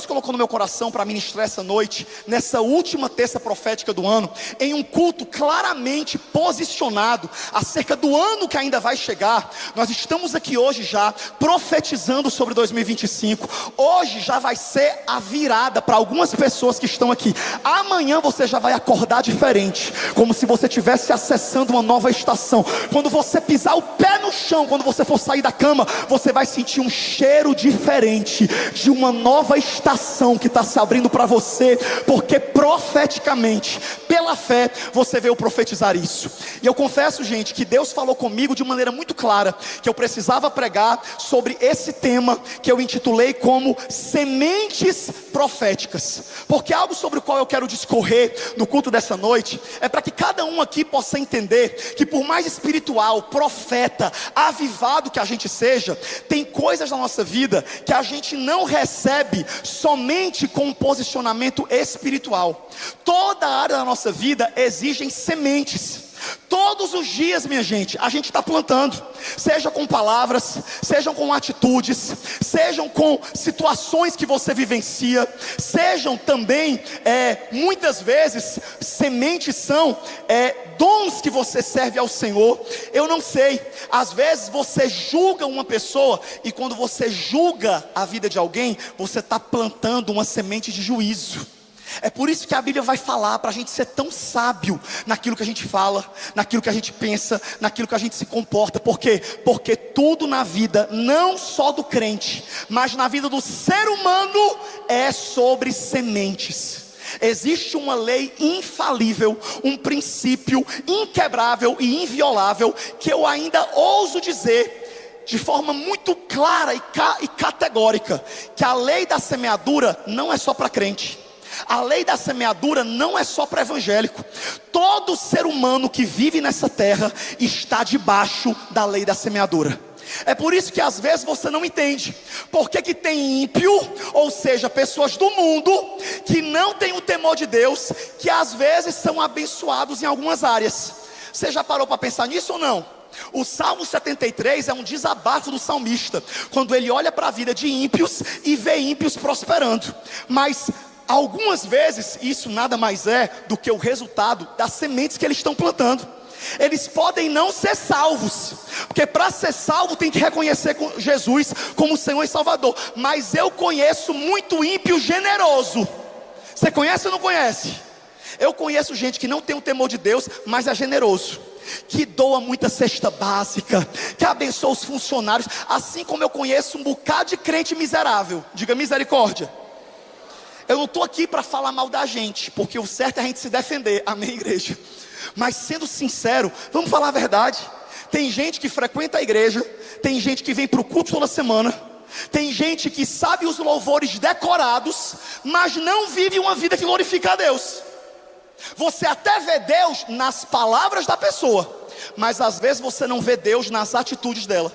colocou no meu coração para ministrar essa noite, nessa última terça profética do ano, em um culto claramente posicionado acerca do ano que ainda vai chegar. Nós estamos aqui hoje já profetizando sobre 2025. Hoje já vai ser a virada para algumas pessoas que estão aqui. Amanhã você já vai acordar diferente, como se você estivesse acessando uma nova estação. Quando você pisar o pé no chão, quando você for sair da cama, você vai sentir um cheiro diferente de uma nova estação que está se abrindo para você, porque profeticamente, pela fé, você veio profetizar isso. E eu confesso, gente, que Deus falou comigo de maneira muito clara, que eu precisava pregar sobre esse tema, que eu intitulei como sementes proféticas, porque algo sobre o qual eu quero discorrer no culto dessa noite, é para que cada um aqui possa entender, que por mais espiritual, profeta, avivado que a gente seja, tem coisas na nossa vida, que a gente não recebe somente com um posicionamento espiritual. Toda a área da nossa vida exige sementes. Todos os dias, minha gente, a gente está plantando, seja com palavras, sejam com atitudes, sejam com situações que você vivencia, sejam também, muitas vezes, sementes são dons que você serve ao Senhor. Eu não sei, às vezes você julga uma pessoa, e quando você julga a vida de alguém, você está plantando uma semente de juízo. É por isso que a Bíblia vai falar para a gente ser tão sábio naquilo que a gente fala, naquilo que a gente pensa, naquilo que a gente se comporta. Por quê? Porque tudo na vida, não só do crente, mas na vida do ser humano, é sobre sementes. Existe uma lei infalível, um princípio inquebrável e inviolável, que eu ainda ouso dizer de forma muito clara e categórica, que a lei da semeadura não é só para crente. A lei da semeadura não é só para evangélico. Todo ser humano que vive nessa terra está debaixo da lei da semeadura. É por isso que às vezes você não entende por que tem ímpio, ou seja, pessoas do mundo que não têm o temor de Deus, que às vezes são abençoados em algumas áreas. Você já parou para pensar nisso ou não? O Salmo 73 é um desabafo do salmista, quando ele olha para a vida de ímpios e vê ímpios prosperando. Mas algumas vezes isso nada mais é do que o resultado das sementes que eles estão plantando. Eles podem não ser salvos, porque para ser salvo tem que reconhecer Jesus como Senhor e Salvador. Mas eu conheço muito ímpio generoso. Você conhece ou não conhece? Eu conheço gente que não tem o temor de Deus, mas é generoso, que doa muita cesta básica, que abençoa os funcionários. Assim como eu conheço um bocado de crente miserável. Diga misericórdia. Eu não estou aqui para falar mal da gente, porque o certo é a gente se defender, amém, igreja? Mas sendo sincero, vamos falar a verdade. Tem gente que frequenta a igreja, tem gente que vem para o culto toda semana, tem gente que sabe os louvores decorados, mas não vive uma vida que glorifica a Deus. Você até vê Deus nas palavras da pessoa, mas às vezes você não vê Deus nas atitudes dela.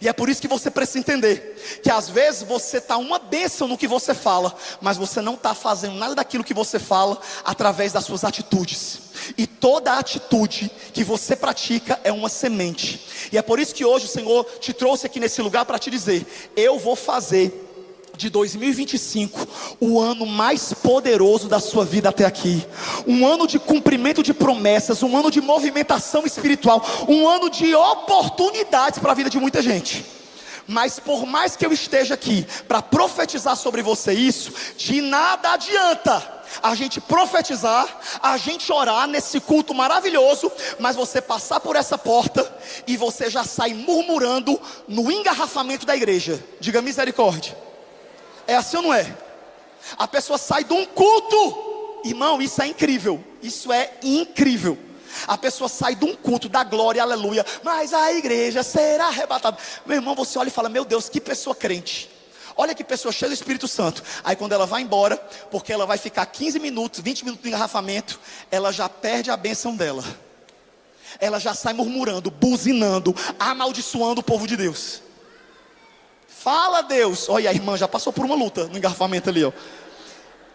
E é por isso que você precisa entender que às vezes você está uma bênção no que você fala, mas você não está fazendo nada daquilo que você fala através das suas atitudes. E toda atitude que você pratica é uma semente. E é por isso que hoje o Senhor te trouxe aqui nesse lugar para te dizer: eu vou fazer de 2025 o ano mais poderoso da sua vida até aqui, um ano de cumprimento de promessas, um ano de movimentação espiritual, um ano de oportunidades para a vida de muita gente. Mas por mais que eu esteja aqui para profetizar sobre você isso, de nada adianta a gente profetizar, a gente orar nesse culto maravilhoso, mas você passar por essa porta e você já sai murmurando no engarrafamento da igreja. Diga misericórdia. É assim ou não é? A pessoa sai de um culto, irmão, isso é incrível. Isso é incrível. A pessoa sai de um culto da glória, aleluia, mas a igreja será arrebatada. Meu irmão, você olha e fala: meu Deus, que pessoa crente. Olha que pessoa cheia do Espírito Santo. Aí quando ela vai embora, porque ela vai ficar 15 minutos, 20 minutos de engarrafamento, ela já perde a bênção dela. Ela já sai murmurando, buzinando, amaldiçoando o povo de Deus. Fala, Deus. Olha, a irmã já passou por uma luta no engarrafamento ali, ó.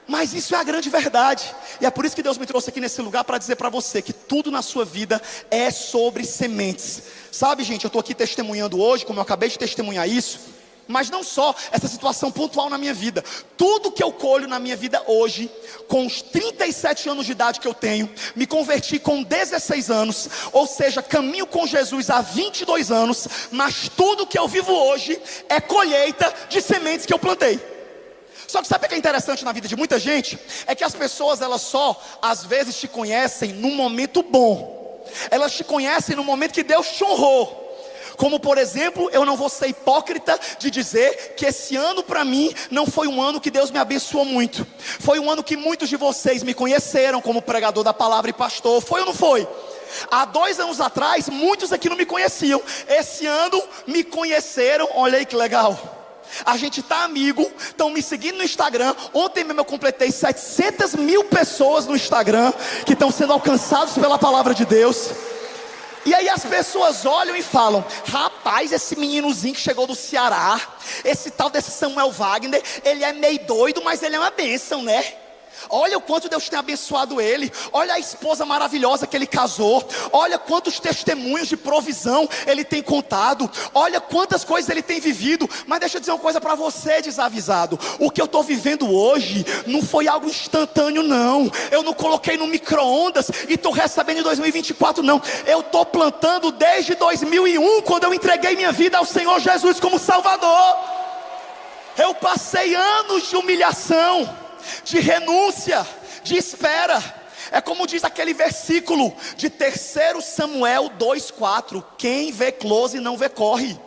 Mas isso é a grande verdade. E é por isso que Deus me trouxe aqui nesse lugar para dizer para você que tudo na sua vida é sobre sementes. Sabe, gente, eu estou aqui testemunhando hoje, como eu acabei de testemunhar isso, Mas não só essa situação pontual na minha vida, tudo que eu colho na minha vida hoje, com os 37 anos de idade que eu tenho, me converti com 16 anos, ou seja, caminho com Jesus há 22 anos, mas tudo que eu vivo hoje é colheita de sementes que eu plantei. Só que sabe o que é interessante na vida de muita gente? É que as pessoas, elas só, às vezes, te conhecem num momento bom. Elas te conhecem no momento que Deus te honrou. Como por exemplo, eu não vou ser hipócrita de dizer que esse ano para mim não foi um ano que Deus me abençoou muito. Foi um ano que muitos de vocês me conheceram como pregador da palavra e pastor. Foi ou não foi? Há 2 anos atrás, muitos aqui não me conheciam. Esse ano me conheceram, olha aí que legal. A gente tá amigo, estão me seguindo no Instagram. Ontem mesmo eu completei 700 mil pessoas no Instagram que estão sendo alcançados pela palavra de Deus. E aí as pessoas olham e falam: rapaz, esse meninozinho que chegou do Ceará, esse tal desse Samuel Wagner, ele é meio doido, mas ele é uma bênção, né? Olha o quanto Deus tem abençoado ele. Olha a esposa maravilhosa que ele casou. Olha quantos testemunhos de provisão ele tem contado. Olha quantas coisas ele tem vivido. Mas deixa eu dizer uma coisa para você, desavisado: o que eu estou vivendo hoje não foi algo instantâneo, não. Eu não coloquei no micro-ondas e estou recebendo em 2024, não. Eu estou plantando desde 2001, quando eu entreguei minha vida ao Senhor Jesus como Salvador. Eu passei anos de humilhação, de renúncia, de espera. É como diz aquele versículo de 3 Samuel 2,4: quem vê close não vê corre.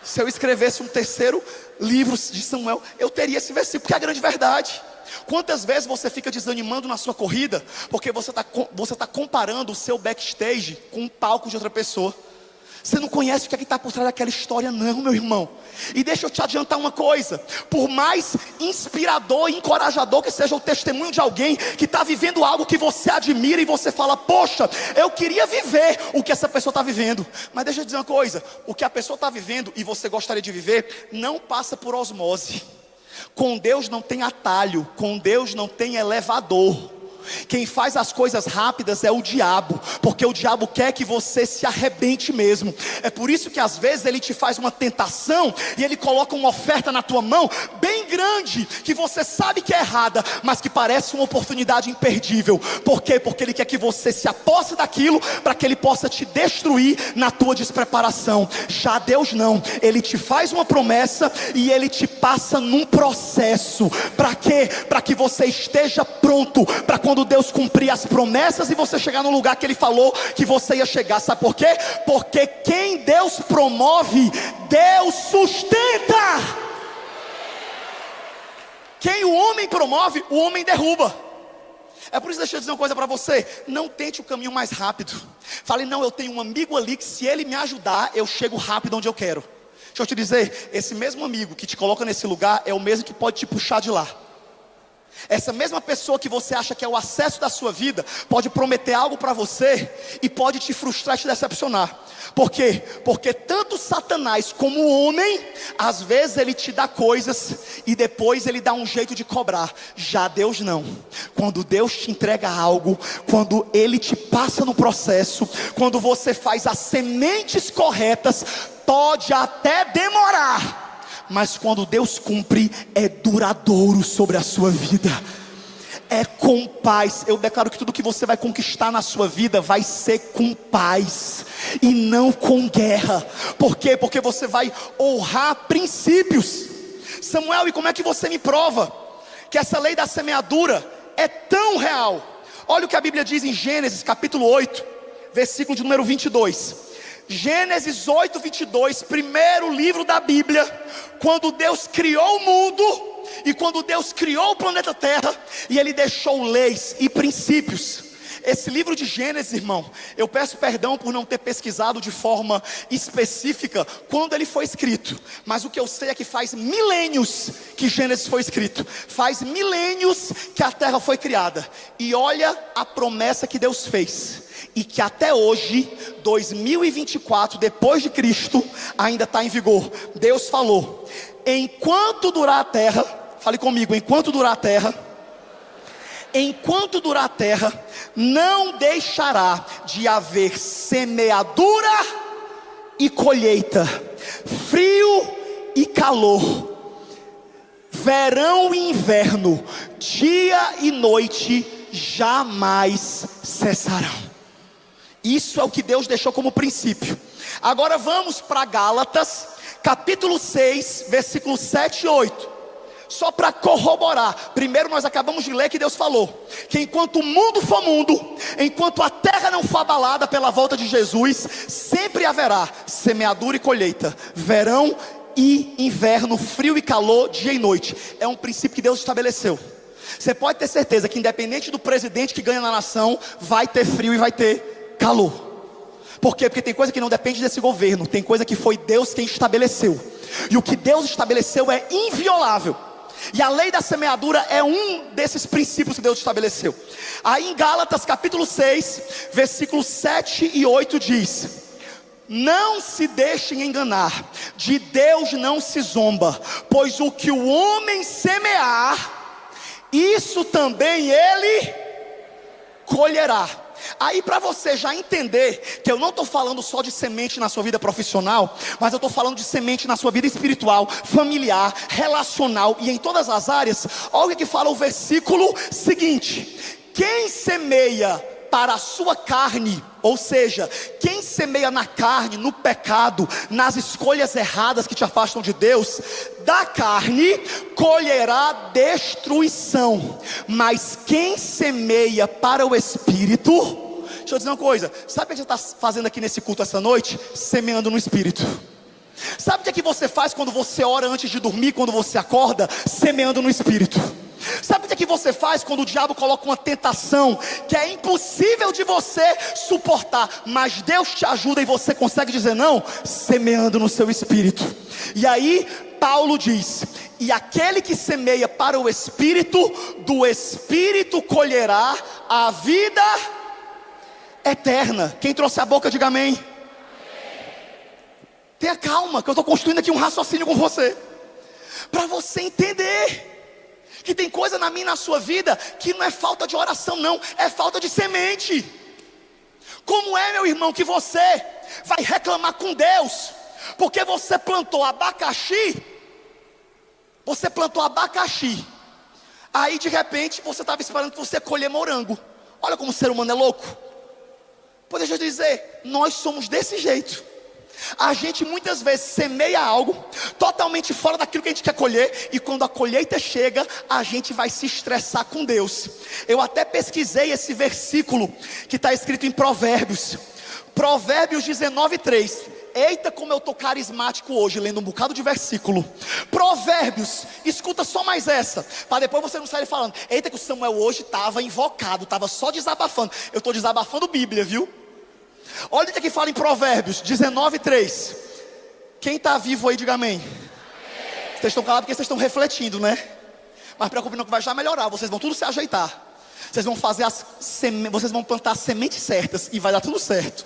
Se eu escrevesse um 3º livro de Samuel, eu teria esse versículo, porque é a grande verdade. Quantas vezes você fica desanimando na sua corrida, porque você tá comparando o seu backstage com um palco de outra pessoa. Você não conhece o que é que está por trás daquela história, não, meu irmão. E deixa eu te adiantar uma coisa: por mais inspirador e encorajador que seja o testemunho de alguém que está vivendo algo que você admira e você fala: poxa, eu queria viver o que essa pessoa está vivendo. Mas deixa eu dizer uma coisa: o que a pessoa está vivendo e você gostaria de viver, não passa por osmose. Com Deus não tem atalho, com Deus não tem elevador. Quem faz as coisas rápidas é o diabo, porque o diabo quer que você se arrebente mesmo. É por isso que às vezes ele te faz uma tentação e ele coloca uma oferta na tua mão bem grande, que você sabe que é errada, mas que parece uma oportunidade imperdível. Por quê? Porque ele quer que você se aposse daquilo, para que ele possa te destruir na tua despreparação. Já Deus não, ele te faz uma promessa e ele te passa num processo. Para quê? Para que você esteja pronto para quando Deus cumprir as promessas e você chegar no lugar que Ele falou que você ia chegar. Sabe por quê? Porque quem Deus promove, Deus sustenta. Quem o homem promove, o homem derruba. É por isso, deixa eu dizer uma coisa para você: não tente o caminho mais rápido. Fale: não, eu tenho um amigo ali que se ele me ajudar, eu chego rápido onde eu quero. Deixa eu te dizer, esse mesmo amigo que te coloca nesse lugar é o mesmo que pode te puxar de lá. Essa mesma pessoa que você acha que é o acesso da sua vida, pode prometer algo para você e pode te frustrar e te decepcionar. Por quê? Porque tanto Satanás como o homem, às vezes ele te dá coisas e depois ele dá um jeito de cobrar. Já Deus não. Quando Deus te entrega algo, quando Ele te passa no processo, quando você faz as sementes corretas, pode até demorar, mas quando Deus cumpre, é duradouro sobre a sua vida. É com paz. Eu declaro que tudo que você vai conquistar na sua vida vai ser com paz e não com guerra. Por quê? Porque você vai honrar princípios. Samuel, e como é que você me prova que essa lei da semeadura é tão real? Olha o que a Bíblia diz em Gênesis capítulo 8, versículo de número 22. Gênesis 8, 22, primeiro livro da Bíblia. Quando Deus criou o mundo e quando Deus criou o planeta Terra, e Ele deixou leis e princípios. Esse livro de Gênesis, irmão, eu peço perdão por não ter pesquisado de forma específica quando ele foi escrito, mas o que eu sei é que faz milênios que Gênesis foi escrito, faz milênios que a terra foi criada. E olha a promessa que Deus fez, e que até hoje, 2024, depois de Cristo, ainda está em vigor. Deus falou: enquanto durar a terra, fale comigo, enquanto durar a terra, não deixará de haver semeadura e colheita, frio e calor, verão e inverno, dia e noite jamais cessarão. Isso é o que Deus deixou como princípio. Agora vamos para Gálatas, capítulo 6, versículos 7 e 8. Só para corroborar, primeiro nós acabamos de ler que Deus falou que enquanto o mundo for mundo, enquanto a terra não for abalada pela volta de Jesus, sempre haverá semeadura e colheita, verão e inverno, frio e calor, dia e noite. É um princípio que Deus estabeleceu. Você pode ter certeza que independente do presidente que ganha na nação, vai ter frio e vai ter calor. Por quê? Porque tem coisa que não depende desse governo, tem coisa que foi Deus quem estabeleceu, e o que Deus estabeleceu é inviolável. E a lei da semeadura é um desses princípios que Deus estabeleceu. Aí em Gálatas capítulo 6, versículos 7 e 8 diz: não se deixem enganar, de Deus não se zomba, pois o que o homem semear, isso também ele colherá. Aí para você já entender que eu não estou falando só de semente na sua vida profissional, mas eu estou falando de semente na sua vida espiritual, familiar, relacional e em todas as áreas. Olha o que fala o versículo seguinte: quem semeia para a sua carne, ou seja, quem semeia na carne, no pecado, nas escolhas erradas que te afastam de Deus, da carne colherá destruição, mas quem semeia para o Espírito, deixa eu dizer uma coisa, sabe o que você está fazendo aqui nesse culto essa noite? Semeando no Espírito. Sabe o que é que você faz quando você ora antes de dormir, quando você acorda? Semeando no Espírito. Sabe o que é que você faz quando o diabo coloca uma tentação que é impossível de você suportar, mas Deus te ajuda e você consegue dizer não? Semeando no seu espírito. E aí Paulo diz: e aquele que semeia para o Espírito, do Espírito colherá a vida eterna. Quem trouxe a boca, diga amém. Tenha calma, que eu estou construindo aqui um raciocínio com você, para você entender que tem coisa na minha e na sua vida que não é falta de oração não, é falta de semente. Como é, meu irmão, que você vai reclamar com Deus porque você plantou abacaxi? Você plantou abacaxi, aí de repente você estava esperando que você colher morango. Olha como o ser humano é louco. Pô, deixa eu dizer, nós somos desse jeito. A gente muitas vezes semeia algo totalmente fora daquilo que a gente quer colher, e quando a colheita chega, a gente vai se estressar com Deus. Eu até pesquisei esse versículo que está escrito em Provérbios 19:3. Eita, como eu estou carismático hoje, lendo um bocado de versículo. Provérbios, escuta só mais essa, para depois você não sair falando: eita, que o Samuel hoje estava invocado, estava só desabafando. Eu estou desabafando Bíblia, viu? Olha o que aqui fala em Provérbios 19:3. Quem está vivo aí, diga amém. Vocês estão calados porque vocês estão refletindo, né? Mas preocupe não, que vai já melhorar. Vocês vão tudo se ajeitar. Vocês vão fazer vocês vão plantar as sementes certas e vai dar tudo certo.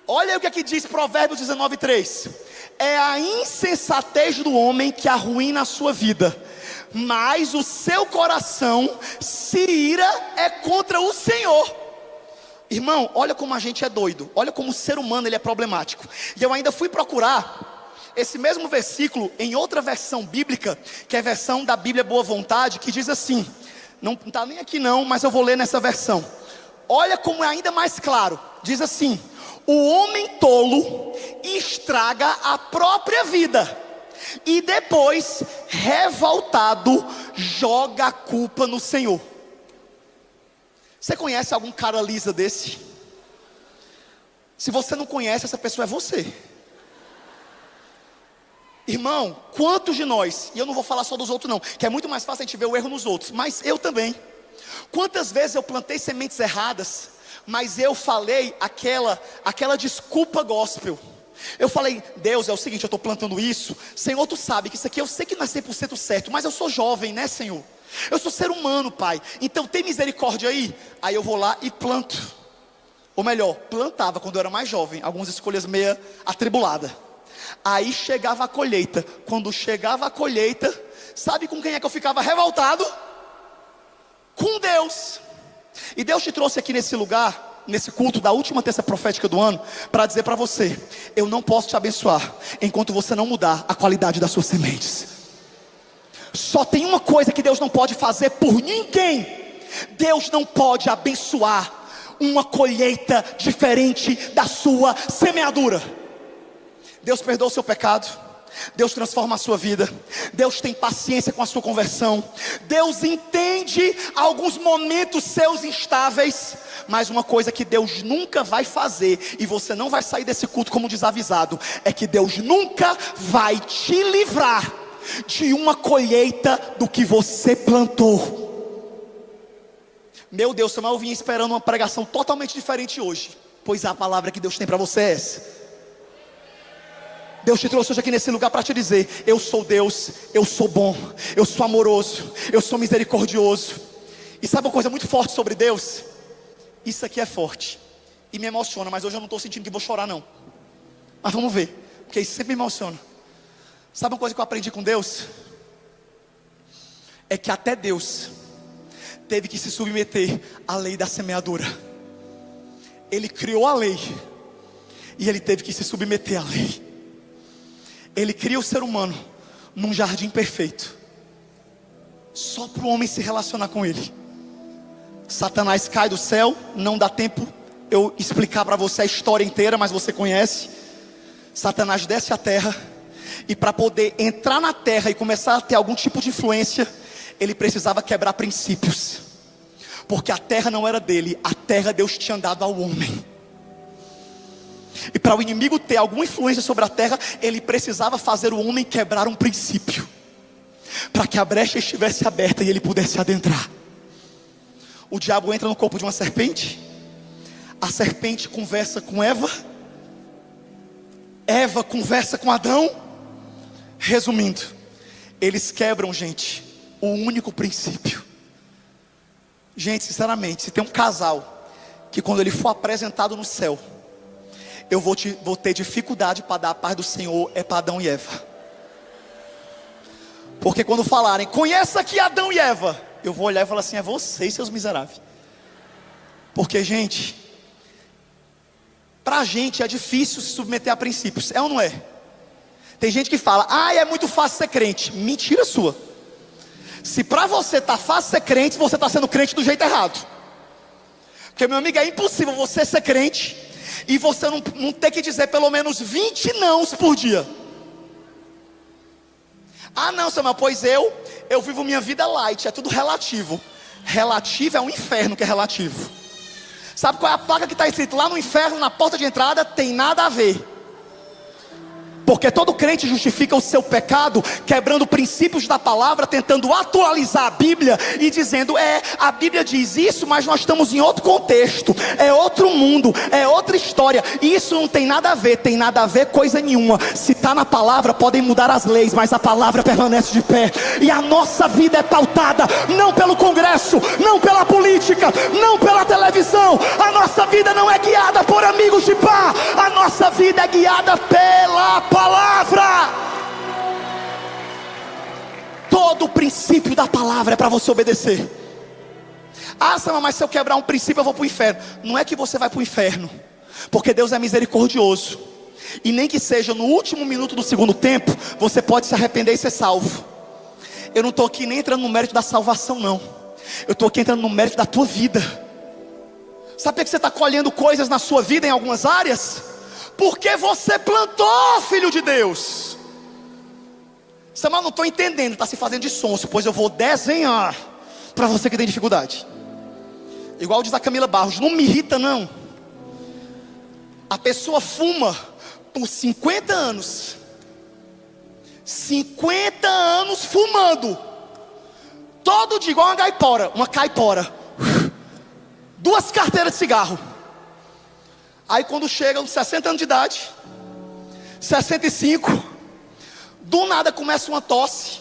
Olha aí o que aqui diz Provérbios 19:3. É a insensatez do homem que arruína a sua vida, mas o seu coração se ira é contra o Senhor. Irmão, olha como a gente é doido, olha como o ser humano ele é problemático. E eu ainda fui procurar esse mesmo versículo em outra versão bíblica, que é a versão da Bíblia Boa Vontade, que diz assim, não está nem aqui não, mas eu vou ler nessa versão. Olha como é ainda mais claro, diz assim: o homem tolo estraga a própria vida, e depois, revoltado, joga a culpa no Senhor. Você conhece algum cara lisa desse? Se você não conhece, essa pessoa é você. Irmão, quantos de nós, e eu não vou falar só dos outros não, que é muito mais fácil a gente ver o erro nos outros, mas eu também. Quantas vezes eu plantei sementes erradas, mas eu falei aquela desculpa gospel. Eu falei: Deus, é o seguinte, eu estou plantando isso, Senhor, tu sabe que isso aqui eu sei que não é 100% certo, mas eu sou jovem, né, Senhor? Eu sou ser humano, Pai, então tem misericórdia aí. Aí eu vou lá e planto. Ou melhor, plantava quando eu era mais jovem, algumas escolhas meia atribulada. Aí chegava a colheita. Quando chegava a colheita, sabe com quem é que eu ficava revoltado? Com Deus. E Deus te trouxe aqui nesse lugar nesse culto da última terça profética do ano, para dizer para você: eu não posso te abençoar enquanto você não mudar a qualidade das suas sementes. Só tem uma coisa que Deus não pode fazer por ninguém: Deus não pode abençoar uma colheita diferente da sua semeadura. Deus perdoa o seu pecado, Deus transforma a sua vida, Deus tem paciência com a sua conversão, Deus entende alguns momentos seus instáveis. Mas uma coisa que Deus nunca vai fazer, e você não vai sair desse culto como desavisado, é que Deus nunca vai te livrar de uma colheita do que você plantou. Meu Deus, Samuel, eu vim esperando uma pregação totalmente diferente hoje, pois a palavra que Deus tem para você é essa. Deus te trouxe hoje aqui nesse lugar para te dizer: eu sou Deus, eu sou bom, eu sou amoroso, eu sou misericordioso. E sabe uma coisa muito forte sobre Deus? Isso aqui é forte e me emociona, mas hoje eu não estou sentindo que vou chorar não. Mas vamos ver, porque isso sempre me emociona. Sabe uma coisa que eu aprendi com Deus? É que até Deus teve que se submeter à lei da semeadura. Ele criou a lei e ele teve que se submeter à lei. Ele cria o ser humano num jardim perfeito, só para o homem se relacionar com ele. Satanás cai do céu, não dá tempo eu explicar para você a história inteira, mas você conhece. Satanás desce à terra, e para poder entrar na terra e começar a ter algum tipo de influência, ele precisava quebrar princípios, porque a terra não era dele, a terra Deus tinha dado ao homem. E para o inimigo ter alguma influência sobre a terra, ele precisava fazer o homem quebrar um princípio, para que a brecha estivesse aberta e ele pudesse adentrar. O diabo entra no corpo de uma serpente, a serpente conversa com Eva, Eva conversa com Adão. Resumindo, eles quebram, gente, o único princípio. Gente, sinceramente, se tem um casal que quando ele for apresentado no céu, eu vou ter dificuldade para dar a paz do Senhor, é para Adão e Eva. Porque quando falarem: conheça aqui Adão e Eva, eu vou olhar e falar assim: é vocês, seus miseráveis. Porque, gente, pra gente é difícil se submeter a princípios, é ou não é? Tem gente que fala: é muito fácil ser crente. Mentira sua. Se pra você tá fácil ser crente, você tá sendo crente do jeito errado. Porque, meu amigo, é impossível você ser crente e você não ter que dizer pelo menos 20 nãos por dia. Não, Samuel, pois eu vivo minha vida light, é tudo relativo. Relativo é um inferno que é relativo. Sabe qual é a placa que está escrito lá no inferno, na porta de entrada? Tem nada a ver. Porque todo crente justifica o seu pecado quebrando princípios da palavra, tentando atualizar a Bíblia e dizendo: a Bíblia diz isso, mas nós estamos em outro contexto, é outro mundo, é outra história. E isso não tem nada a ver, tem nada a ver coisa nenhuma. Se está na palavra, podem mudar as leis, mas a palavra permanece de pé. E a nossa vida é pautada não pelo Congresso, não pela política, não pela televisão. A nossa vida não é guiada por amigos de bar, a nossa vida é guiada pela palavra. Todo o princípio da palavra é para você obedecer. Samuel, mas se eu quebrar um princípio eu vou para o inferno. Não é que você vai para o inferno, porque Deus é misericordioso, e nem que seja no último minuto do segundo tempo, você pode se arrepender e ser salvo. Eu não estou aqui nem entrando no mérito da salvação não, eu estou aqui entrando no mérito da tua vida. Sabe por que você está colhendo coisas na sua vida em algumas áreas? Porque você plantou, filho de Deus. Samuel, não estou entendendo, está se fazendo de sonso. Pois eu vou desenhar para você que tem dificuldade. Igual diz a Camila Barros: não me irrita não. A pessoa fuma por 50 anos. 50 anos fumando. Todo dia, igual uma caipora. 2 carteiras de cigarro. Aí quando chega aos 60 anos de idade, 65, do nada começa uma tosse.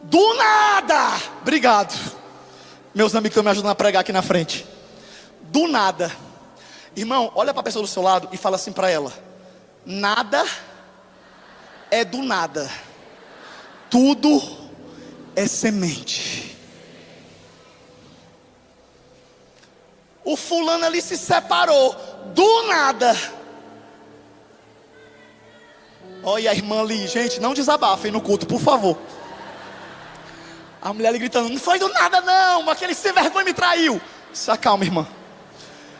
Do nada. Obrigado. Meus amigos estão me ajudando a pregar aqui na frente. Do nada. Irmão, olha para a pessoa do seu lado e fala assim para ela: nada é do nada. Tudo é semente. o fulano ali se separou, do nada. Olha a irmã ali, gente, não desabafem no culto, por favor. A mulher ali gritando, não foi do nada não, aquele sem vergonha me traiu. Se acalma, irmã.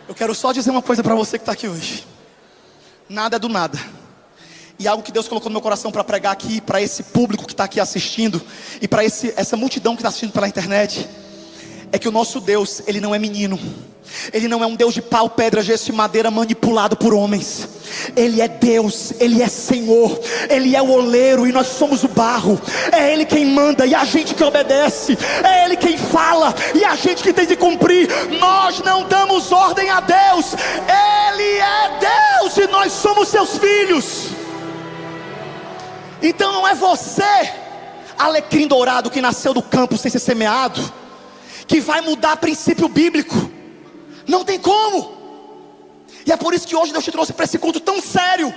Eu quero só dizer uma coisa para você que está aqui hoje. Nada é do nada. E algo que Deus colocou no meu coração para pregar aqui, para esse público que está aqui assistindo, e para essa multidão que está assistindo pela internet, é que o nosso Deus, Ele não é menino. Ele não é um Deus de pau, pedra, gesso e madeira manipulado por homens. Ele é Deus, Ele é Senhor, Ele é o oleiro e nós somos o barro. É Ele quem manda e a gente que obedece. É Ele quem fala e a gente que tem que cumprir. Nós não damos ordem a Deus. Ele é Deus e nós somos seus filhos. Então não é você, alecrim dourado que nasceu do campo sem ser semeado, que vai mudar princípio bíblico. Não tem como. E é por isso que hoje Deus te trouxe para esse culto tão sério.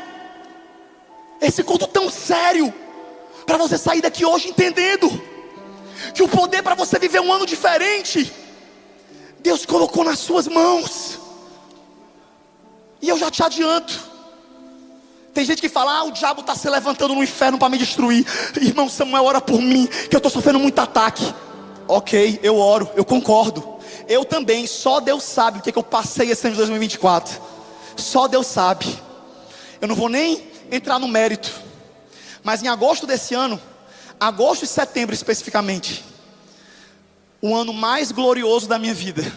Esse culto tão sério, para você sair daqui hoje entendendo que o poder para você viver um ano diferente, Deus colocou nas suas mãos. E eu já te adianto, tem gente que fala, o diabo está se levantando no inferno para me destruir. Irmão Samuel, ora por mim, que eu estou sofrendo muito ataque. Ok, eu oro, eu concordo. Eu também, só Deus sabe o que eu passei esse ano de 2024. Só Deus sabe. Eu não vou nem entrar no mérito. Mas em agosto desse ano, agosto e setembro especificamente, o ano mais glorioso da minha vida,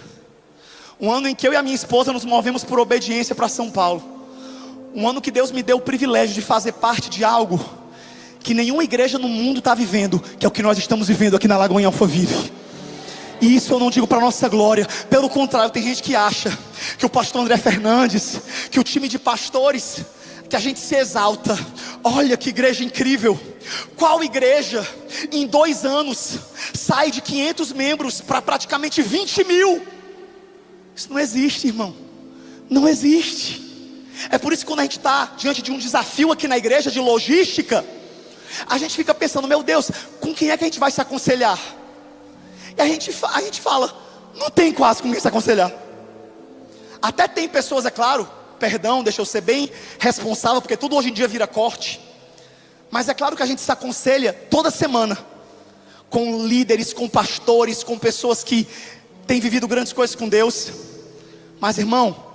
um ano em que eu e a minha esposa nos movemos por obediência para São Paulo, um ano que Deus me deu o privilégio de fazer parte de algo que nenhuma igreja no mundo está vivendo, que é o que nós estamos vivendo aqui na Lagoa em Alphaville. E isso eu não digo para nossa glória, pelo contrário, tem gente que acha que o pastor André Fernandes, que o time de pastores, que a gente se exalta. Olha que igreja incrível. Qual igreja em 2 anos sai de 500 membros para praticamente 20 mil? Isso não existe, irmão. Não existe. É por isso que quando a gente está diante de um desafio aqui na igreja de logística, a gente fica pensando, meu Deus, com quem é que a gente vai se aconselhar? E a gente fala, não tem quase com quem se aconselhar. Até tem pessoas, é claro, perdão, deixa eu ser bem responsável, porque tudo hoje em dia vira corte. Mas é claro que a gente se aconselha toda semana, com líderes, com pastores, com pessoas que têm vivido grandes coisas com Deus. Mas irmão,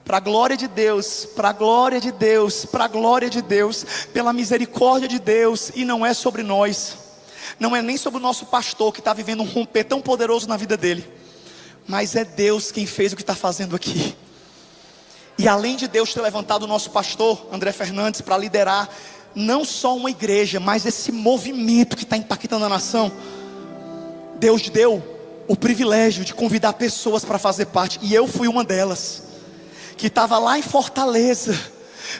para a glória de Deus, para a glória de Deus, para a glória de Deus, pela misericórdia de Deus, e não é sobre nós, não é nem sobre o nosso pastor que está vivendo um romper tão poderoso na vida dele, mas é Deus quem fez o que está fazendo aqui. E além de Deus ter levantado o nosso pastor André Fernandes para liderar não só uma igreja, mas esse movimento que está impactando a nação, Deus deu o privilégio de convidar pessoas para fazer parte, e eu fui uma delas, que estava lá em Fortaleza,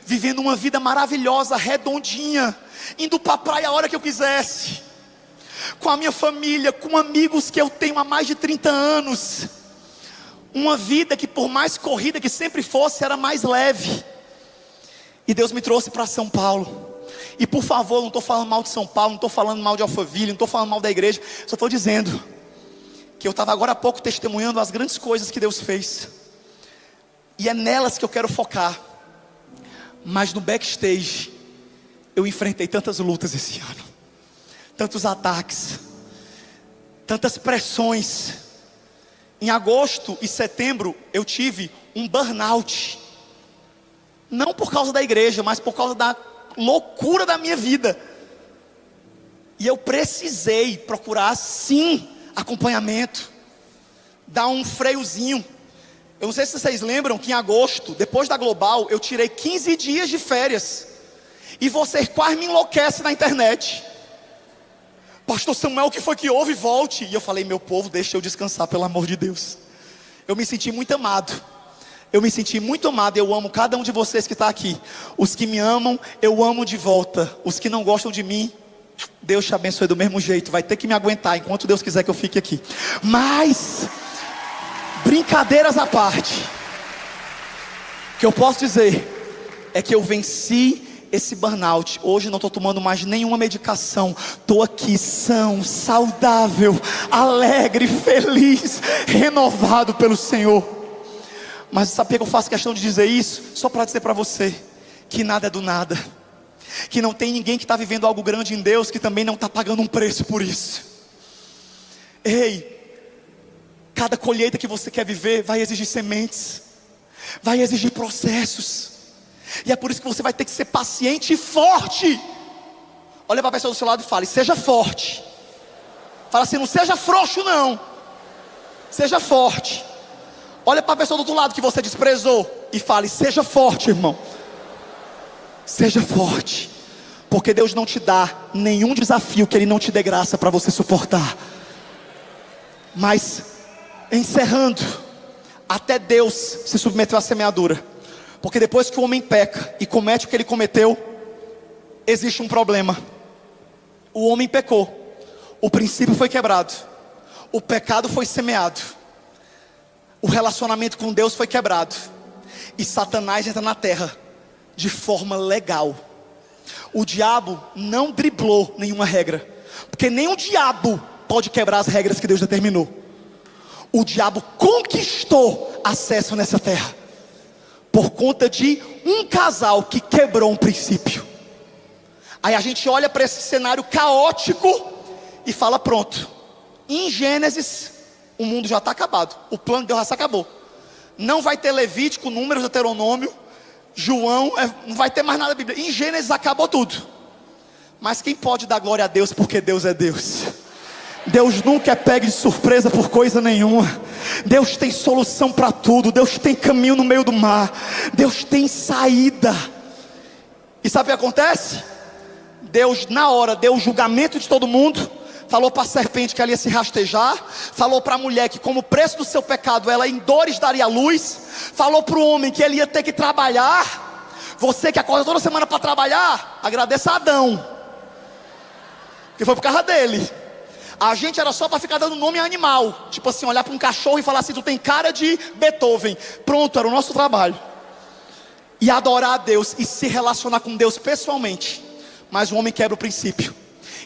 vivendo uma vida maravilhosa, redondinha, indo para a praia a hora que eu quisesse, com a minha família, com amigos que eu tenho há mais de 30 anos, uma vida que por mais corrida que sempre fosse, era mais leve. E Deus me trouxe para São Paulo. E por favor, não estou falando mal de São Paulo, não estou falando mal de Alphaville, não estou falando mal da igreja, só estou dizendo que eu estava agora há pouco testemunhando as grandes coisas que Deus fez, e é nelas que eu quero focar. Mas no backstage, eu enfrentei tantas lutas esse ano, tantos ataques, tantas pressões. Em agosto e setembro eu tive um burnout, não por causa da igreja, mas por causa da loucura da minha vida. E eu precisei procurar sim acompanhamento, dar um freiozinho. Eu não sei se vocês lembram que em agosto, depois da Global, eu tirei 15 dias de férias, e vocês quase me enlouquecem na internet. Pastor Samuel, o que foi que houve? Volte. E eu falei, meu povo, deixa eu descansar, pelo amor de Deus. Eu me senti muito amado. Eu me senti muito amado. Eu amo cada um de vocês que está aqui. Os que me amam, eu amo de volta. Os que não gostam de mim, Deus te abençoe do mesmo jeito. Vai ter que me aguentar enquanto Deus quiser que eu fique aqui. Mas, brincadeiras à parte, o que eu posso dizer é que eu venci esse burnout. Hoje não estou tomando mais nenhuma medicação. Estou aqui são, saudável, alegre, feliz, renovado pelo Senhor. Mas sabe por que eu faço questão de dizer isso? Só para dizer para você que nada é do nada, que não tem ninguém que está vivendo algo grande em Deus que também não está pagando um preço por isso. Ei, cada colheita que você quer viver vai exigir sementes, vai exigir processos, e é por isso que você vai ter que ser paciente e forte. Olha para a pessoa do seu lado e fale: seja forte. Fala assim: não seja frouxo não, seja forte. Olha para a pessoa do outro lado que você desprezou e fale: seja forte, irmão. Seja forte, porque Deus não te dá nenhum desafio que Ele não te dê graça para você suportar. Mas, encerrando, até Deus se submeteu à semeadura, porque depois que o homem peca e comete o que ele cometeu, existe um problema. O homem pecou, o princípio foi quebrado, o pecado foi semeado, o relacionamento com Deus foi quebrado, e Satanás entra na terra de forma legal. O diabo não driblou nenhuma regra, porque nem o diabo pode quebrar as regras que Deus determinou. O diabo conquistou acesso nessa terra por conta de um casal que quebrou um princípio. Aí a gente olha para esse cenário caótico e fala: pronto, em Gênesis o mundo já está acabado, o plano de Deus já se acabou. Não vai ter Levítico, Números, Deuteronômio, João, não vai ter mais nada da Bíblia. Em Gênesis acabou tudo. Mas quem pode dar glória a Deus? Porque Deus é Deus. Deus nunca é pego de surpresa por coisa nenhuma. Deus tem solução para tudo. Deus tem caminho no meio do mar. Deus tem saída. E sabe o que acontece? Deus na hora deu o julgamento de todo mundo. Falou para a serpente que ela ia se rastejar. Falou para a mulher que como preço do seu pecado ela em dores daria luz. Falou para o homem que ele ia ter que trabalhar. Você que acorda toda semana para trabalhar, agradeça a Adão, que foi por causa dele. A gente era só para ficar dando nome a animal. Tipo assim, olhar para um cachorro e falar assim: tu tem cara de Beethoven. Pronto, era o nosso trabalho. E adorar a Deus e se relacionar com Deus pessoalmente. Mas o homem quebra o princípio.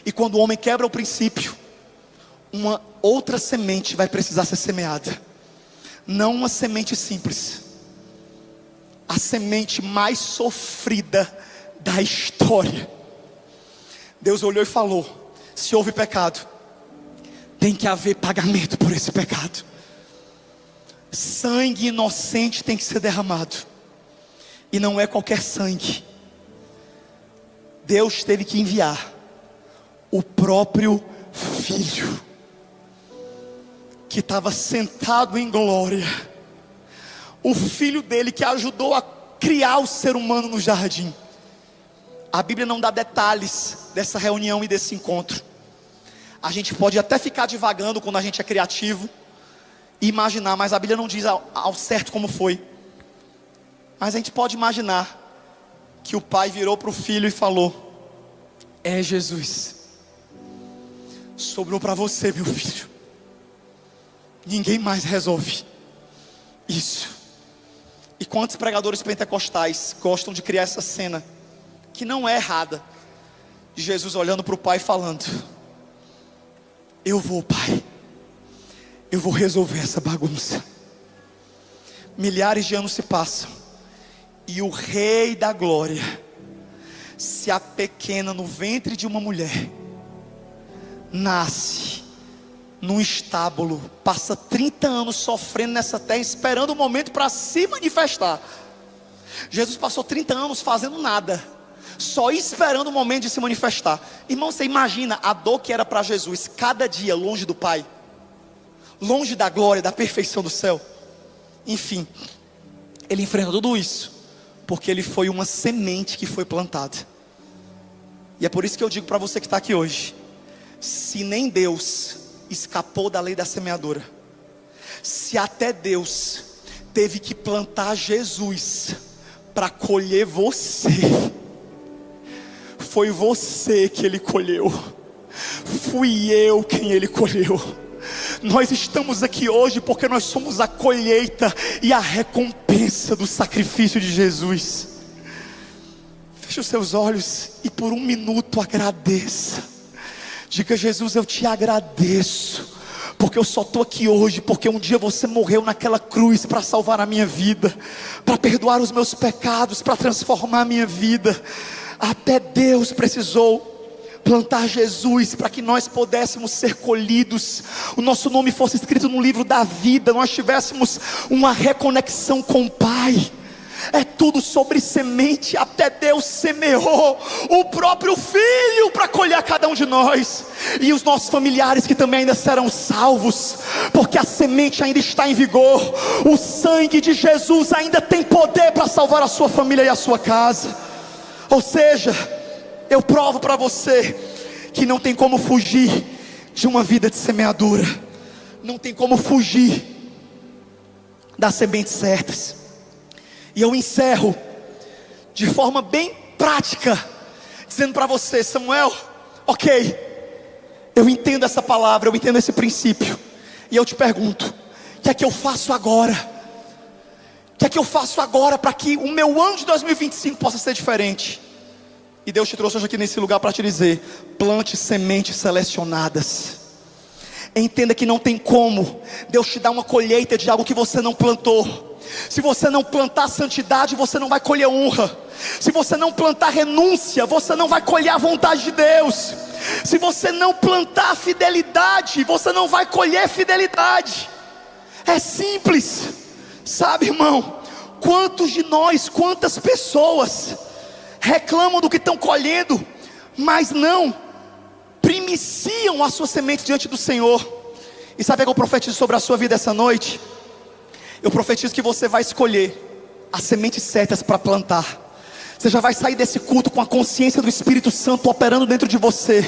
E quando o homem quebra o princípio, uma outra semente vai precisar ser semeada. Não uma semente simples, a semente mais sofrida da história. Deus olhou e falou: se houve pecado, tem que haver pagamento por esse pecado. Sangue inocente tem que ser derramado. E não é qualquer sangue. Deus teve que enviar o próprio Filho, que estava sentado em glória. O Filho dele que ajudou a criar o ser humano no jardim. A Bíblia não dá detalhes dessa reunião e desse encontro. A gente pode até ficar divagando quando a gente é criativo e imaginar, mas a Bíblia não diz ao certo como foi. Mas a gente pode imaginar que o pai virou para o filho e falou: é Jesus, sobrou para você, meu filho. Ninguém mais resolve isso. E quantos pregadores pentecostais gostam de criar essa cena, que não é errada, de Jesus olhando para o pai e falando: eu vou, pai, eu vou resolver essa bagunça. Milhares de anos se passam, e o Rei da Glória se apequena no ventre de uma mulher, nasce num estábulo, passa 30 anos sofrendo nessa terra, esperando o momento para se manifestar. Jesus passou 30 anos fazendo nada, só esperando o momento de se manifestar. Irmão, você imagina a dor que era para Jesus, cada dia longe do Pai, longe da glória, da perfeição do céu. Enfim, ele enfrenta tudo isso, porque ele foi uma semente que foi plantada. E é por isso que eu digo para você que está aqui hoje: se nem Deus escapou da lei da semeadura, se até Deus teve que plantar Jesus para colher você, foi você que Ele colheu, fui eu quem Ele colheu. Nós estamos aqui hoje porque nós somos a colheita e a recompensa do sacrifício de Jesus. Feche os seus olhos e por um minuto agradeça. Diga: Jesus, eu te agradeço, porque eu só estou aqui hoje porque um dia você morreu naquela cruz para salvar a minha vida, para perdoar os meus pecados, para transformar a minha vida. Até Deus precisou plantar Jesus para que nós pudéssemos ser colhidos, o nosso nome fosse escrito no livro da vida, nós tivéssemos uma reconexão com o Pai. É tudo sobre semente. Até Deus semeou o próprio Filho para colher cada um de nós, e os nossos familiares que também ainda serão salvos, porque a semente ainda está em vigor. O sangue de Jesus ainda tem poder para salvar a sua família e a sua casa. Ou seja, eu provo para você que não tem como fugir de uma vida de semeadura, não tem como fugir das sementes certas. E eu encerro de forma bem prática, dizendo para você: Samuel, ok, eu entendo essa palavra, eu entendo esse princípio, e eu te pergunto: o que é que eu faço agora? O que é que eu faço agora para que o meu ano de 2025 possa ser diferente? E Deus te trouxe hoje aqui nesse lugar para te dizer: plante sementes selecionadas. Entenda que não tem como Deus te dar uma colheita de algo que você não plantou. Se você não plantar santidade, você não vai colher honra. Se você não plantar renúncia, você não vai colher a vontade de Deus. Se você não plantar fidelidade, você não vai colher fidelidade. É simples, sabe, irmão? Quantos de nós, quantas pessoas reclamam do que estão colhendo, mas não primiciam a sua semente diante do Senhor? E sabe o que eu profetizo sobre a sua vida essa noite? Eu profetizo que você vai escolher as sementes certas para plantar. Você já vai sair desse culto com a consciência do Espírito Santo operando dentro de você,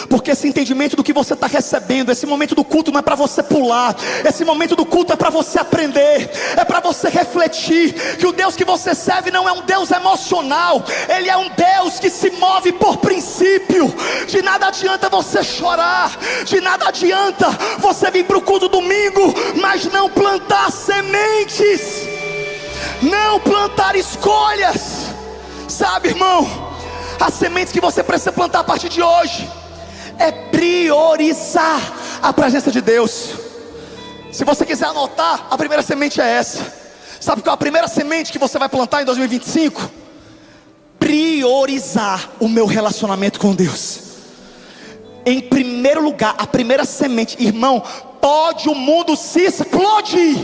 porque esse entendimento do que você está recebendo, esse momento do culto não é para você pular, esse momento do culto é para você aprender, é para você refletir que o Deus que você serve não é um Deus emocional, Ele é um Deus que se move por princípio. De nada adianta você chorar, de nada adianta você vir para o culto domingo, mas não plantar sementes, não plantar escolhas. Sabe, irmão, as sementes que você precisa plantar a partir de hoje é priorizar a presença de Deus. Se você quiser anotar, a primeira semente é essa. Sabe qual é a primeira semente que você vai plantar em 2025? Priorizar o meu relacionamento com Deus. Em primeiro lugar, a primeira semente, irmão, pode o mundo se explodir,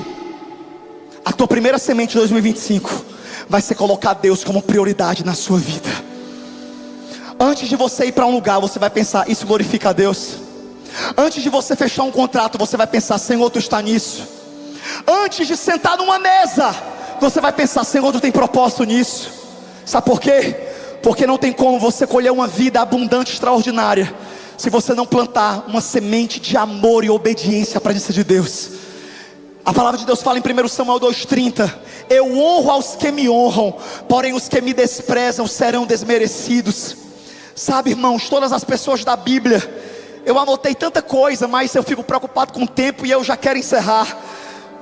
a tua primeira semente de 2025 vai ser colocar Deus como prioridade na sua vida. Antes de você ir para um lugar, você vai pensar: isso glorifica a Deus? Antes de você fechar um contrato, você vai pensar: Senhor, Tu está nisso? Antes de sentar numa mesa, você vai pensar: Senhor, Tu tem propósito nisso? Sabe por quê? Porque não tem como você colher uma vida abundante, extraordinária, se você não plantar uma semente de amor e obediência à presença de Deus. A palavra de Deus fala em 1 Samuel 2,30: eu honro aos que me honram, porém os que me desprezam serão desmerecidos. Sabe, irmãos, todas as pessoas da Bíblia, eu anotei tanta coisa, mas eu fico preocupado com o tempo e eu já quero encerrar.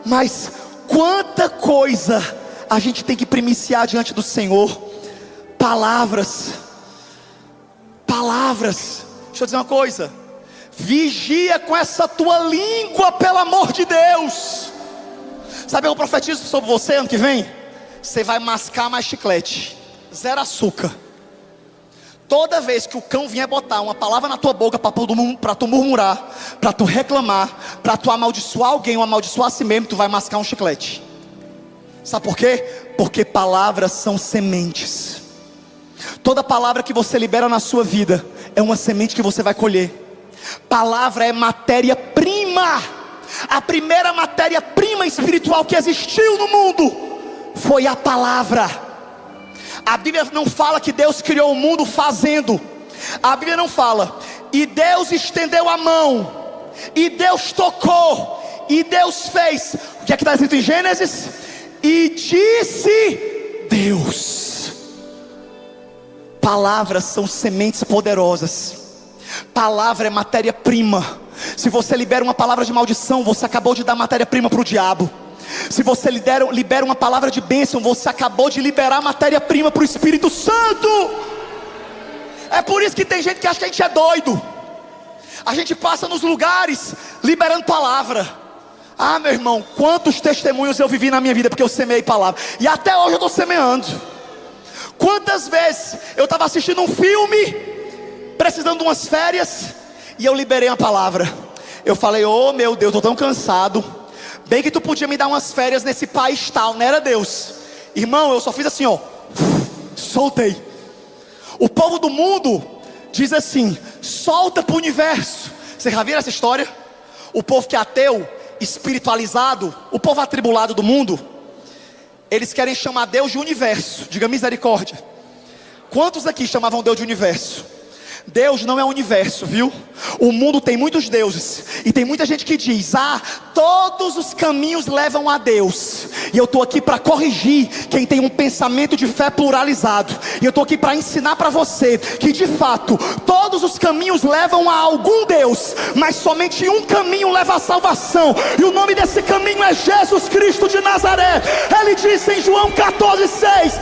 Mas quanta coisa a gente tem que primiciar diante do Senhor. Palavras. Deixa eu dizer uma coisa: vigia com essa tua língua, pelo amor de Deus. Sabe, eu profetizo sobre você ano que vem: você vai mascar mais chiclete, zero açúcar. Toda vez que o cão vier botar uma palavra na tua boca para tu murmurar, para tu reclamar, para tu amaldiçoar alguém ou amaldiçoar a si mesmo, tu vai mascar um chiclete. Sabe por quê? Porque palavras são sementes. Toda palavra que você libera na sua vida é uma semente que você vai colher. Palavra é matéria-prima. A primeira matéria-prima espiritual que existiu no mundo foi a palavra. A Bíblia não fala que Deus criou o mundo fazendo. A Bíblia não fala: e Deus estendeu a mão, e Deus tocou, e Deus fez. O que é que está escrito em Gênesis? E disse Deus. Palavras são sementes poderosas. Palavra é matéria-prima. Se você libera uma palavra de maldição, você acabou de dar matéria-prima para o diabo. Se você libera uma palavra de bênção, você acabou de liberar matéria-prima para o Espírito Santo. É por isso que tem gente que acha que a gente é doido. A gente passa nos lugares liberando palavra. Ah, meu irmão, quantos testemunhos eu vivi na minha vida porque eu semeei palavra. E até hoje eu estou semeando. Quantas vezes eu estava assistindo um filme, precisando de umas férias, e eu liberei uma palavra. Eu falei, oh meu Deus, estou tão cansado. Bem que tu podia me dar umas férias nesse país tal, não era Deus? Irmão, eu só fiz assim, ó, soltei. O povo do mundo diz assim, solta para o universo. Você já viram essa história? O povo que é ateu, espiritualizado, o povo atribulado do mundo, eles querem chamar Deus de universo. Diga misericórdia. Quantos aqui chamavam Deus de universo? Deus não é universo, viu? O mundo tem muitos deuses. E tem muita gente que diz, todos os caminhos levam a Deus. E eu estou aqui para corrigir quem tem um pensamento de fé pluralizado. E eu estou aqui para ensinar para você que de fato todos os caminhos levam a algum Deus, mas somente um caminho leva à salvação. E o nome desse caminho é Jesus Cristo de Nazaré. Ele disse em João 14:6: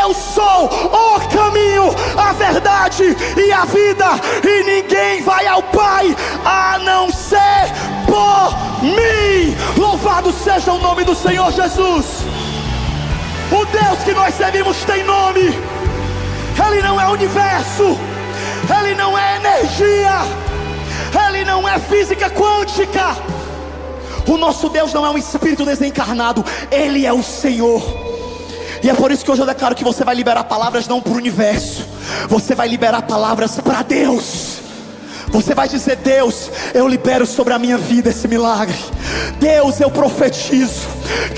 eu sou o caminho, a verdade e a vida, e ninguém vai ao Pai a não ser por mim. Louvado seja o nome do Senhor Jesus. O Deus que nós servimos tem nome. Ele não é universo, Ele não é energia, Ele não é física quântica. O nosso Deus não é um espírito desencarnado, Ele é o Senhor. E é por isso que hoje eu declaro que você vai liberar palavras não para o universo, você vai liberar palavras para Deus. Você vai dizer, Deus, eu libero sobre a minha vida esse milagre. Deus, eu profetizo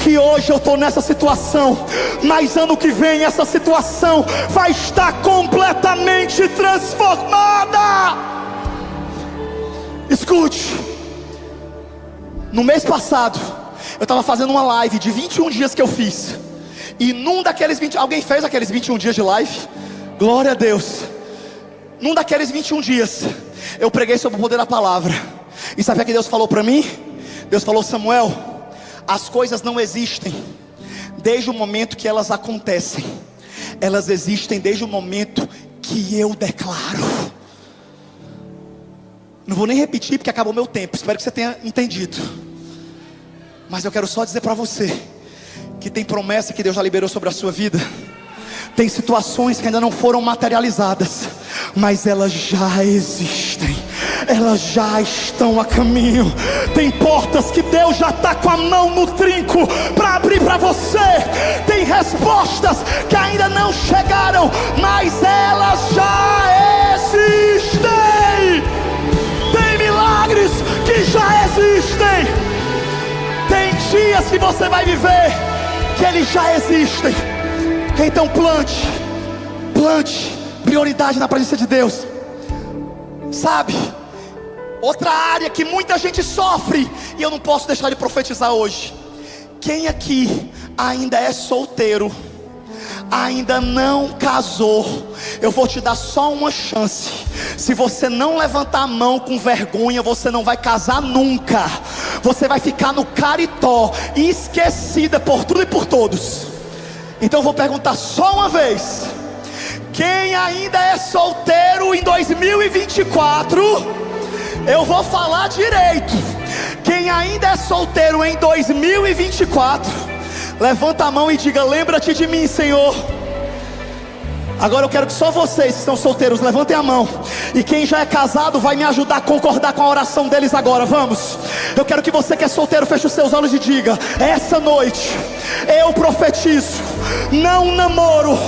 que hoje eu estou nessa situação, mas ano que vem essa situação vai estar completamente transformada. Escute, no mês passado eu estava fazendo uma live de 21 dias que eu fiz. E num daqueles 20, alguém fez aqueles 21 dias de live? Glória a Deus. Num daqueles 21 dias eu preguei sobre o poder da palavra. E sabe o que Deus falou para mim? Deus falou, Samuel, as coisas não existem desde o momento que elas acontecem. Elas existem desde o momento que eu declaro. Não vou nem repetir porque acabou meu tempo. Espero que você tenha entendido. Mas eu quero só dizer para você que tem promessa que Deus já liberou sobre a sua vida. Tem situações que ainda não foram materializadas, mas elas já existem, elas já estão a caminho. Tem portas que Deus já está com a mão no trinco para abrir para você. Tem respostas que ainda não chegaram, mas elas já existem. Tem milagres que já existem. Tem dias que você vai viver que eles já existem. Então plante prioridade na presença de Deus. Sabe, outra área que muita gente sofre, e eu não posso deixar de profetizar hoje. Quem aqui ainda é solteiro, ainda não casou, eu vou te dar só uma chance. Se você não levantar a mão com vergonha, você não vai casar nunca. Você vai ficar no caritó, esquecida por tudo e por todos. Então eu vou perguntar só uma vez: quem ainda é solteiro em 2024? Eu vou falar direito. Quem ainda é solteiro em 2024, levanta a mão e diga, lembra-te de mim, Senhor. Agora eu quero que só vocês que estão solteiros levantem a mão. E quem já é casado vai me ajudar a concordar com a oração deles agora. Vamos. Eu quero que você que é solteiro feche os seus olhos e diga: essa noite eu profetizo, não um namoro,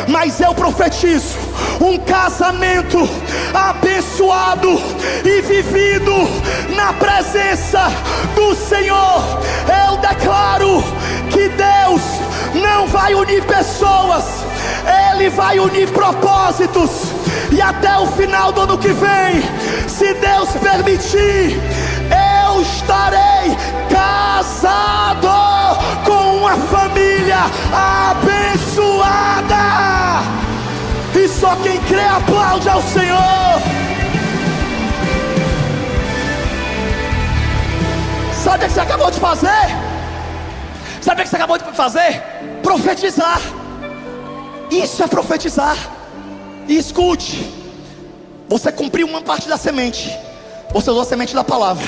mas eu profetizo um casamento abençoado e vivido na presença do Senhor. Eu declaro que Deus não vai unir pessoas, Ele vai unir propósitos. E até o final do ano que vem, se Deus permitir, eu estarei casado com uma família abençoada. E só quem crê aplaude ao Senhor. Sabe o que você acabou de fazer? Sabe o que você acabou de fazer? Profetizar. Isso é profetizar. E escute, você cumpriu uma parte da semente, você usou a semente da palavra.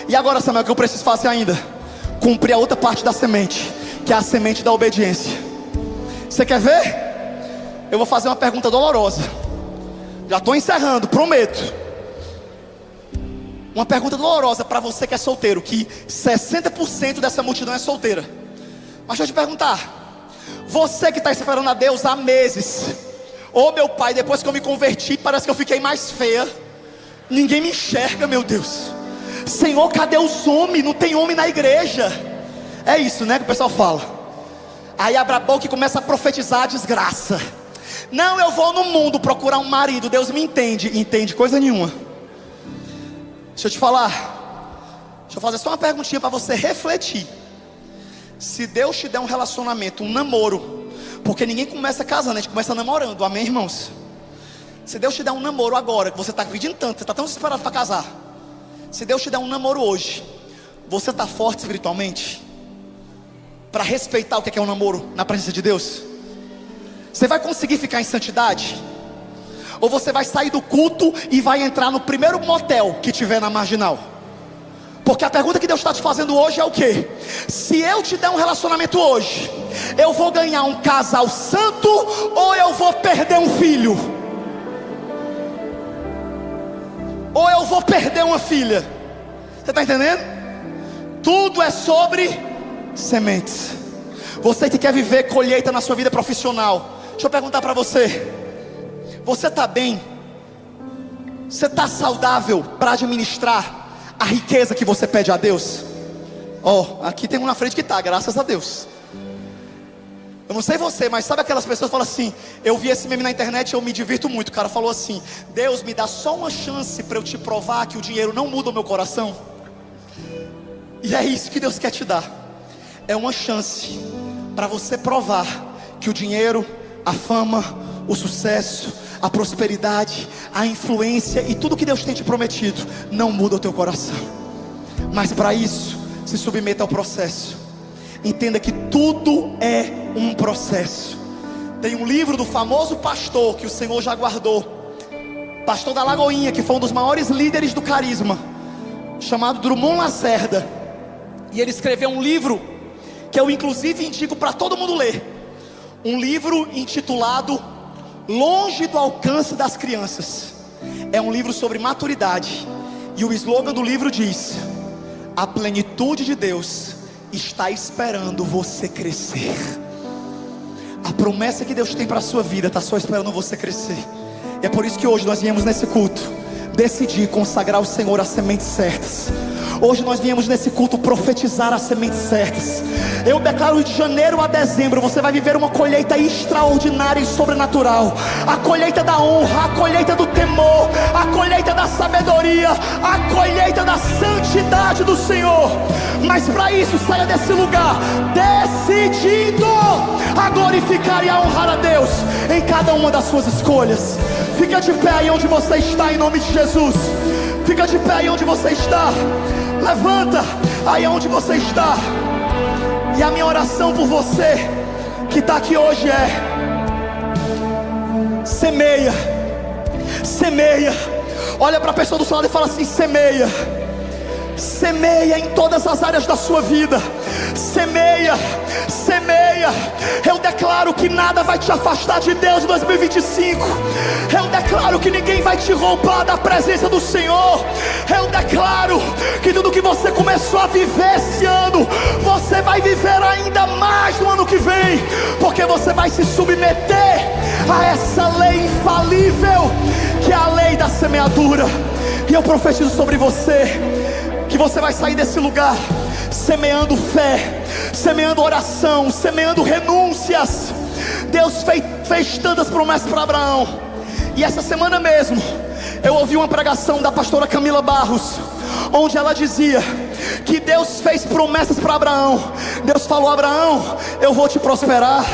E agora, Samuel, o que eu preciso fazer ainda? Cumprir a outra parte da semente, que é a semente da obediência. Você quer ver? Eu vou fazer uma pergunta dolorosa. Já estou encerrando, prometo. Uma pergunta dolorosa para você que é solteiro, que 60% dessa multidão é solteira. Mas deixa eu te perguntar, você que está esperando a Deus há meses: ô meu pai, depois que eu me converti, parece que eu fiquei mais feia, ninguém me enxerga, meu Deus. Senhor, cadê os homens? Não tem homem na igreja. É isso, né, que o pessoal fala. Aí abre a boca e começa a profetizar a desgraça. Não, eu vou no mundo procurar um marido, Deus me entende. Entende coisa nenhuma. Deixa eu te falar, deixa eu fazer só uma perguntinha para você refletir. Se Deus te der um relacionamento, um namoro, porque ninguém começa casando, a gente começa namorando, amém, irmãos? Se Deus te der um namoro agora, que você está pedindo tanto, você está tão desesperado para casar. Se Deus te der um namoro hoje, você está forte espiritualmente para respeitar o que é um namoro na presença de Deus? Você vai conseguir ficar em santidade? Ou você vai sair do culto e vai entrar no primeiro motel que tiver na marginal? Porque a pergunta que Deus está te fazendo hoje é o quê? Se eu te der um relacionamento hoje, eu vou ganhar um casal santo ou eu vou perder um filho? Ou eu vou perder uma filha? Você está entendendo? Tudo é sobre sementes. Você que quer viver colheita na sua vida profissional, deixa eu perguntar para você: você está bem? Você está saudável para administrar a riqueza que você pede a Deus? Aqui tem um na frente que está, graças a Deus. Eu não sei você, mas sabe aquelas pessoas que falam assim: eu vi esse meme na internet e eu me divirto muito. O cara falou assim: Deus, me dá só uma chance para eu te provar que o dinheiro não muda o meu coração. E é isso que Deus quer te dar. É uma chance para você provar que o dinheiro, a fama, o sucesso, a prosperidade, a influência e tudo que Deus tem te prometido não muda o teu coração. Mas para isso, se submeta ao processo. Entenda que tudo é um processo. Tem um livro do famoso pastor que o Senhor já guardou, pastor da Lagoinha, que foi um dos maiores líderes do carisma, chamado Drummond Lacerda. E ele escreveu um livro que eu inclusive indico para todo mundo ler. Um livro intitulado Longe do Alcance das Crianças. É um livro sobre maturidade. E o slogan do livro diz: a plenitude de Deus está esperando você crescer. A promessa que Deus tem para a sua vida está só esperando você crescer. E é por isso que hoje nós viemos nesse culto decidir consagrar ao Senhor as sementes certas. Hoje nós viemos nesse culto profetizar as sementes certas. Eu declaro de janeiro a dezembro você vai viver uma colheita extraordinária e sobrenatural. A colheita da honra, a colheita do temor, a colheita da sabedoria, a colheita da santidade do Senhor. Mas para isso, saia desse lugar decidido a glorificar e a honrar a Deus em cada uma das suas escolhas. Fica de pé aí onde você está, em nome de Jesus. Fica de pé aí onde você está. Levanta aí onde você está. E a minha oração por você que está aqui hoje é: semeia, semeia. Olha para a pessoa do seu lado e fala assim: semeia. Semeia em todas as áreas da sua vida. Semeia, semeia. Eu declaro que nada vai te afastar de Deus em 2025. Eu declaro que ninguém vai te roubar da presença do Senhor. Eu declaro que tudo que você começou a viver esse ano, você vai viver ainda mais no ano que vem, porque você vai se submeter a essa lei infalível, que é a lei da semeadura. E eu profetizo sobre você que você vai sair desse lugar semeando fé, semeando oração, semeando renúncias. Deus fez tantas promessas para Abraão. E essa semana mesmo eu ouvi uma pregação da pastora Camila Barros, onde ela dizia que Deus fez promessas para Abraão. Deus falou: Abraão, eu vou te prosperar,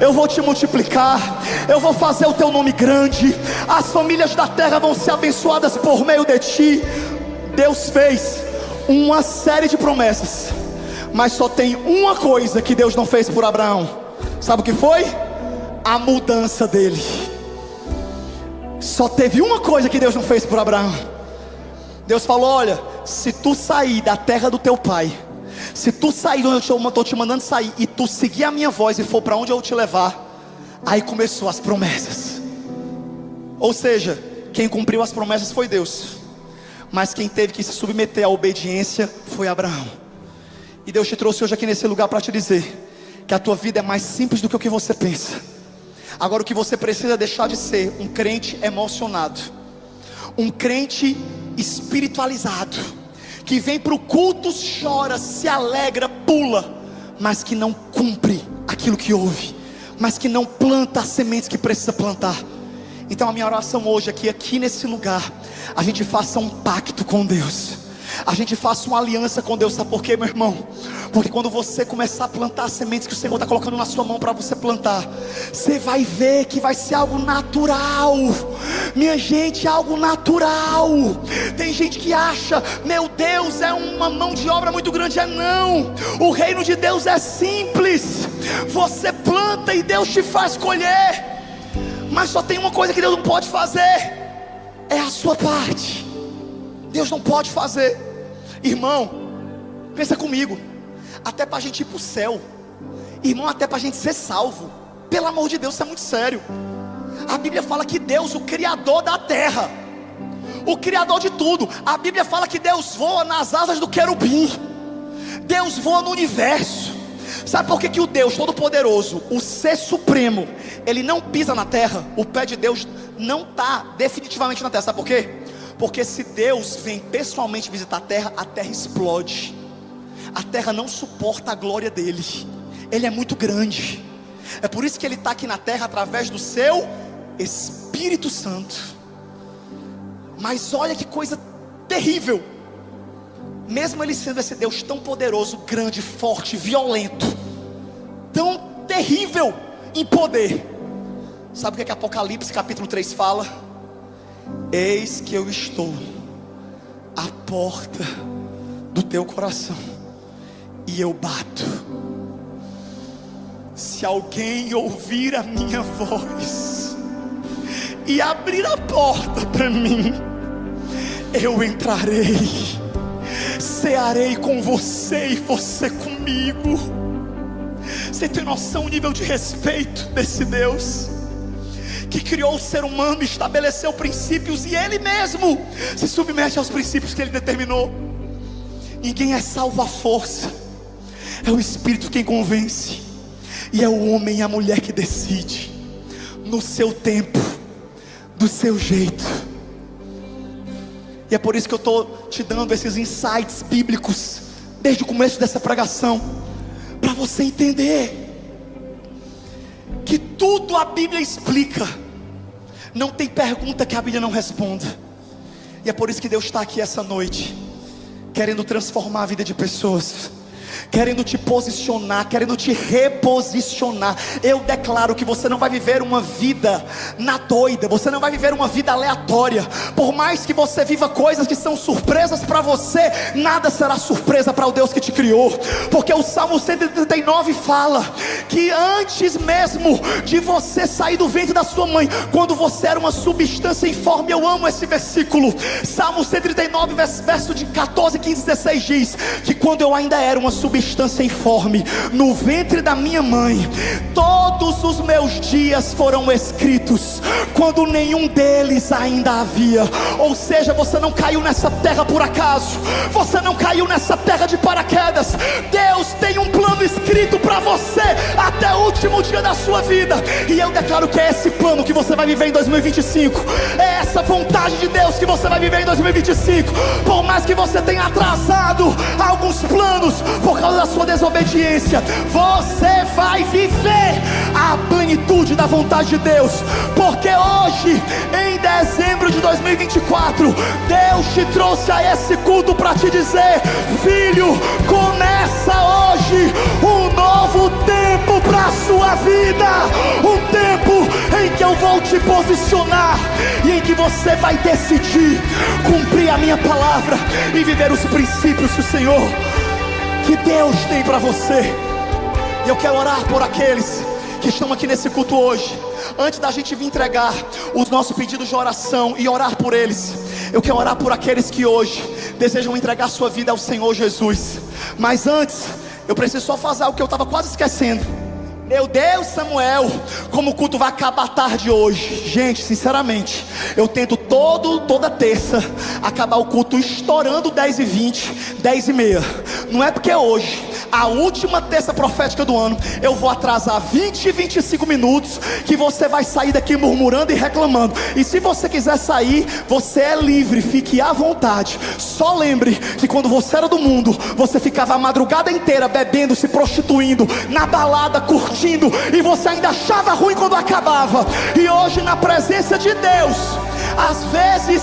eu vou te multiplicar, eu vou fazer o teu nome grande, as famílias da terra vão ser abençoadas por meio de ti. Deus fez uma série de promessas, Mas só tem uma coisa que Deus não fez por Abraão. Sabe o que foi? A mudança dele. Só teve uma coisa que Deus não fez por Abraão. Deus falou: olha, se tu sair da terra do teu pai, se tu sair de onde eu estou te mandando sair, e tu seguir a minha voz e for para onde eu te levar, aí começou as promessas. Ou seja, quem cumpriu as promessas foi Deus, mas quem teve que se submeter à obediência foi Abraão. E Deus te trouxe hoje aqui nesse lugar para te dizer que a tua vida é mais simples do que o que você pensa. Agora o que você precisa deixar de ser um crente emocionado, um crente espiritualizado, que vem para o culto, chora, se alegra, pula, mas que não cumpre aquilo que ouve, mas que não planta as sementes que precisa plantar. Então a minha oração hoje é que aqui nesse lugar a gente faça um pacto com Deus, a gente faça uma aliança com Deus. Sabe por quê, meu irmão? Porque quando você começar a plantar as sementes que o Senhor está colocando na sua mão para você plantar, você vai ver que vai ser algo natural. Minha gente, algo natural. Tem gente que acha, meu Deus, é uma mão de obra muito grande. Não, o reino de Deus é simples. Você planta e Deus te faz colher. Mas só tem uma coisa que Deus não pode fazer: é a sua parte. Deus não pode fazer. Irmão, pensa comigo, até para a gente ir para o céu, irmão, até para a gente ser salvo, pelo amor de Deus, isso é muito sério. A Bíblia fala que Deus, o Criador da terra, o Criador de tudo, a Bíblia fala que Deus voa nas asas do querubim, Deus voa no universo. Sabe por que o Deus Todo-Poderoso, o Ser Supremo, ele não pisa na terra? O pé de Deus não está definitivamente na terra. Sabe por quê? Porque se Deus vem pessoalmente visitar a terra explode. A terra não suporta a glória dele. Ele é muito grande. É por isso que ele está aqui na terra através do seu Espírito Santo. Mas olha que coisa terrível. Mesmo ele sendo esse Deus tão poderoso, grande, forte, violento, tão terrível em poder, sabe o que Apocalipse capítulo 3 fala? Eis que eu estou à porta do teu coração e eu bato. Se alguém ouvir a minha voz e abrir a porta para mim, eu entrarei, cearei com você e você comigo. Você tem noção do nível de respeito desse Deus que criou o ser humano, estabeleceu princípios e ele mesmo se submete aos princípios que ele determinou. Ninguém é salvo à força, é o Espírito quem convence, e é o homem e a mulher que decide, no seu tempo, do seu jeito. E é por isso que eu estou te dando esses insights bíblicos desde o começo dessa pregação, para você entender que tudo a Bíblia explica. Não tem pergunta que a Bíblia não responda. E é por isso que Deus está aqui essa noite, querendo transformar a vida de pessoas, querendo te posicionar, querendo te reposicionar. Eu declaro que você não vai viver uma vida na doida, você não vai viver uma vida aleatória. Por mais que você viva coisas que são surpresas para você, nada será surpresa para o Deus que te criou. Porque o Salmo 139 fala que antes mesmo de você sair do ventre da sua mãe, quando você era uma substância informe, eu amo esse versículo, Salmo 139 verso de 14, 15, 16 diz que quando eu ainda era uma substância informe, no ventre da minha mãe, todos os meus dias foram escritos, quando nenhum deles ainda havia. Ou seja, você não caiu nessa terra por acaso, você não caiu nessa terra de paraquedas. Deus tem um plano escrito para você até o último dia da sua vida, e eu declaro que é esse plano que você vai viver em 2025, é essa vontade de Deus que você vai viver em 2025. Por mais que você tenha atrasado alguns planos por causa da sua desobediência, você vai viver a plenitude da vontade de Deus. Porque hoje, em dezembro de 2024, Deus te trouxe a esse culto para te dizer: filho, começa hoje um novo tempo para a sua vida, um tempo em que eu vou te posicionar e em que você vai decidir cumprir a minha palavra e viver os princípios que o Senhor que Deus tem para você. E eu quero orar por aqueles que estão aqui nesse culto hoje. Antes da gente vir entregar os nossos pedidos de oração e orar por eles, eu quero orar por aqueles que hoje desejam entregar sua vida ao Senhor Jesus. Mas antes, eu preciso só fazer algo que eu estava quase esquecendo. Meu Deus, Samuel, como o culto vai acabar tarde hoje. Gente, sinceramente, eu tento toda terça acabar o culto estourando 10h20, 10h30. Não é porque hoje, a última terça profética do ano, eu vou atrasar 20, 25 minutos, que você vai sair daqui murmurando e reclamando. E se você quiser sair, você é livre, fique à vontade. Só lembre que quando você era do mundo, você ficava a madrugada inteira bebendo, se prostituindo, na balada, curtindo, e você ainda achava ruim quando acabava. E hoje, na presença de Deus, às vezes,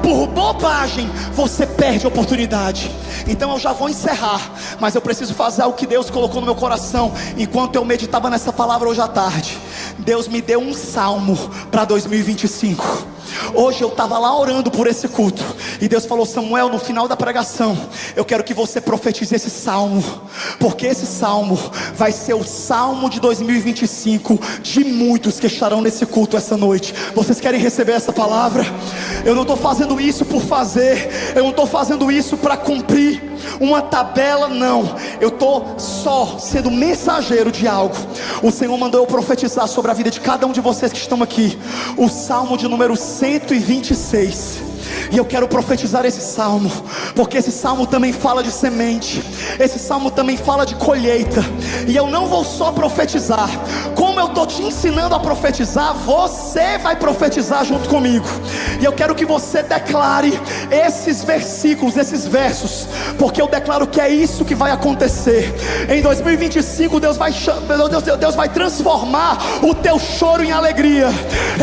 por bobagem, você perde a oportunidade. Então eu já vou encerrar, mas eu preciso fazer algo que Deus colocou no meu coração enquanto eu meditava nessa palavra hoje à tarde. Deus me deu um salmo para 2025. Hoje eu estava lá orando por esse culto, e Deus falou: Samuel, no final da pregação, eu quero que você profetize esse salmo, porque esse salmo vai ser o salmo de 2025 de muitos que estarão nesse culto essa noite. Vocês querem receber essa palavra? Eu não estou fazendo isso por fazer, eu não estou fazendo isso para cumprir uma tabela, não. Eu estou só sendo mensageiro de algo. O Senhor mandou eu profetizar sobre a vida de cada um de vocês que estão aqui o salmo de número 126. E eu quero profetizar esse salmo, porque esse salmo também fala de semente, esse salmo também fala de colheita. E eu não vou só profetizar, como eu estou te ensinando a profetizar, você vai profetizar junto comigo. E eu quero que você declare esses versículos, esses versos, porque eu declaro que é isso que vai acontecer. Em 2025 Deus vai transformar o teu choro em alegria.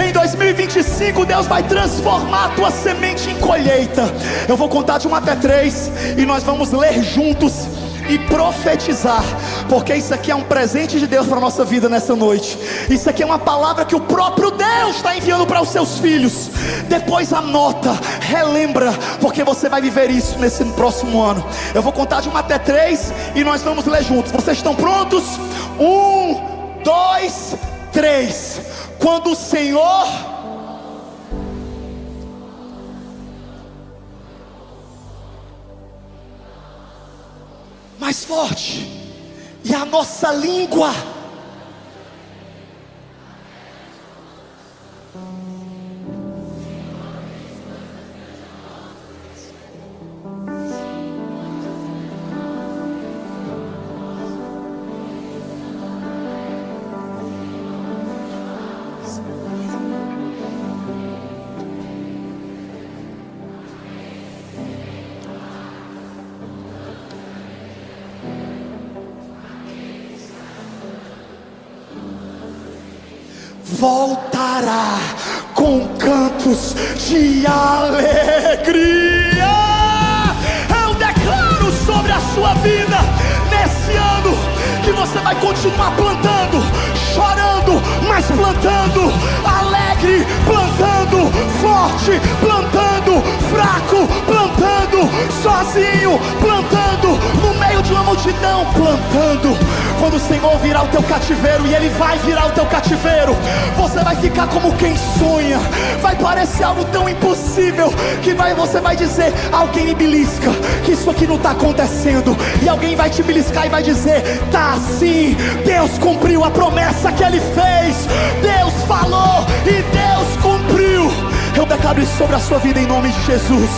Em 2025 Deus vai transformar a tua semente em colheita. Eu vou contar de 1 até 3 e nós vamos ler juntos e profetizar, porque isso aqui é um presente de Deus para a nossa vida nessa noite. Isso aqui é uma palavra que o próprio Deus está enviando para os seus filhos. Depois anota, relembra, porque você vai viver isso nesse próximo ano. Eu vou contar de 1 até 3 e nós vamos ler juntos. Vocês estão prontos? 1, 2, 3. Quando o Senhor... mais forte. E a nossa língua voltará com cantos de alegria. Eu declaro sobre a sua vida nesse ano que você vai continuar plantando, chorando, mas plantando alegre, plantando forte, plantando fraco, plantando sozinho, plantando no meio de uma multidão, plantando. Quando o Senhor virar o teu cativeiro, e Ele vai virar o teu cativeiro, você vai ficar como quem sonha. Vai parecer algo tão impossível que você vai dizer: alguém me belisca, que isso aqui não está acontecendo. E alguém vai te beliscar e vai dizer: tá assim. Deus cumpriu a promessa que Ele fez. Deus falou e Deus cumpriu. Eu declaro isso sobre a sua vida em nome de Jesus.